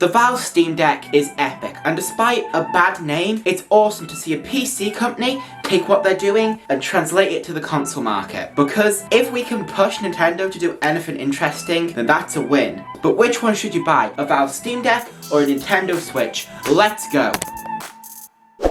The Valve Steam Deck is epic, and despite a bad name, it's awesome to see a PC company take what they're doing and translate it to the console market. Because if we can push Nintendo to do anything interesting, then that's a win. But which one should you buy? A Valve Steam Deck or a Nintendo Switch? Let's go!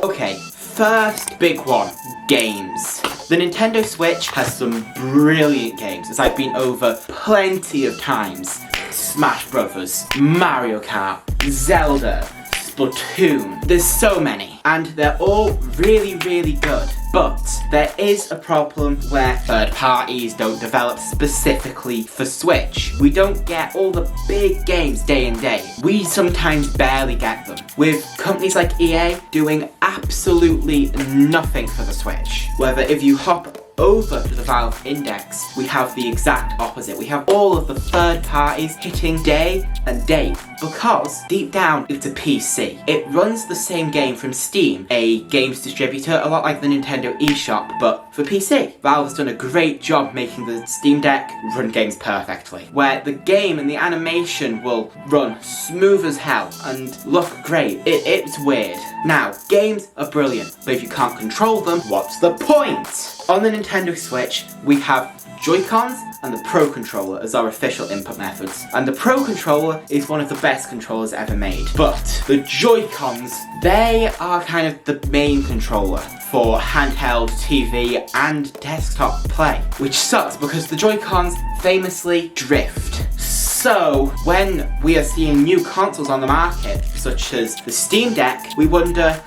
Okay, first big one, games. The Nintendo Switch has some brilliant games, as I've been over plenty of times. Smash Brothers, Mario Kart, Zelda, Splatoon. There's so many, and they're all really, really good. But there is a problem where third parties don't develop specifically for Switch. We don't get all the big games day in day. We sometimes barely get them. With companies like EA doing absolutely nothing for the Switch. Whether if you hop over to the Valve Index, we have the exact opposite. We have all of the third parties hitting day and date because deep down it's a PC. It runs the same game from Steam, a games distributor, a lot like the Nintendo eShop, but for PC. Valve has done a great job making the Steam Deck run games perfectly, where the game and the animation will run smooth as hell and look great. It's weird. Now, games are brilliant, but if you can't control them, what's the point? On the Nintendo Switch, we have Joy-Cons and the Pro Controller as our official input methods. And the Pro Controller is one of the best controllers ever made. But the Joy-Cons, they are kind of the main controller for handheld, TV, and desktop play. Which sucks because the Joy-Cons famously drift. So, when we are seeing new consoles on the market, such as the Steam Deck, we wonder,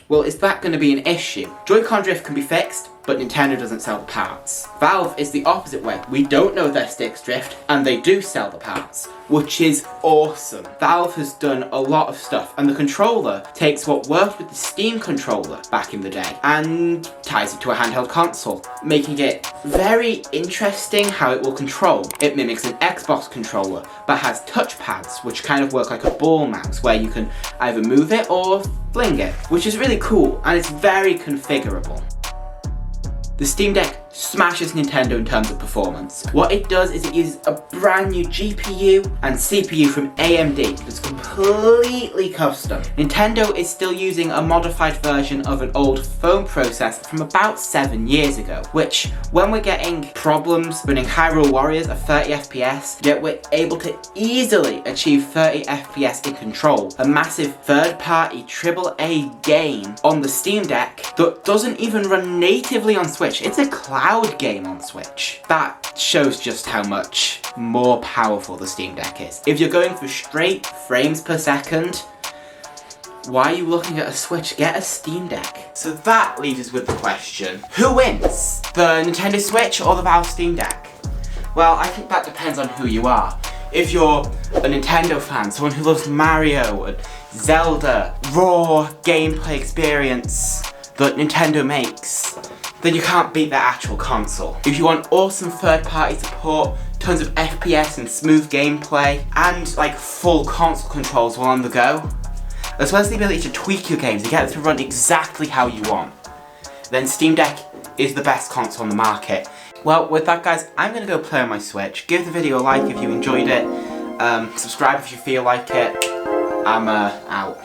well, is that going to be an issue? Joy-Con drift can be fixed, but Nintendo doesn't sell the parts. Valve is the opposite way. We don't know their sticks drift, and they do sell the parts, which is awesome. Valve has done a lot of stuff, and the controller takes what worked with the Steam controller back in the day and ties it to a handheld console, making it very interesting how it will control. It mimics an Xbox controller, but has touchpads, which kind of work like a ball mouse, where you can either move it or fling it, which is really cool, and it's very configurable. The Steam Deck smashes Nintendo in terms of performance. What it does is it uses a brand new GPU and CPU from AMD that's completely custom. Nintendo is still using a modified version of an old phone processor from about 7 years ago, which when we're getting problems running Hyrule Warriors at 30 FPS, yet we're able to easily achieve 30 FPS in Control, a massive third-party AAA game on the Steam Deck that doesn't even run natively on Switch. It's a cloud game on Switch. That shows just how much more powerful the Steam Deck is. If you're going for straight frames per second, why are you looking at a Switch? Get a Steam Deck. So that leaves us with the question, who wins? The Nintendo Switch or the Valve Steam Deck? Well, I think that depends on who you are. If you're a Nintendo fan, someone who loves Mario and Zelda, raw gameplay experience that Nintendo makes, then you can't beat their actual console. If you want awesome third-party support, tons of FPS and smooth gameplay, and like full console controls while on the go, as well as the ability to tweak your games and get them to run exactly how you want, then Steam Deck is the best console on the market. Well, with that guys, I'm gonna go play on my Switch. Give the video a like if you enjoyed it, subscribe if you feel like it. I'm out.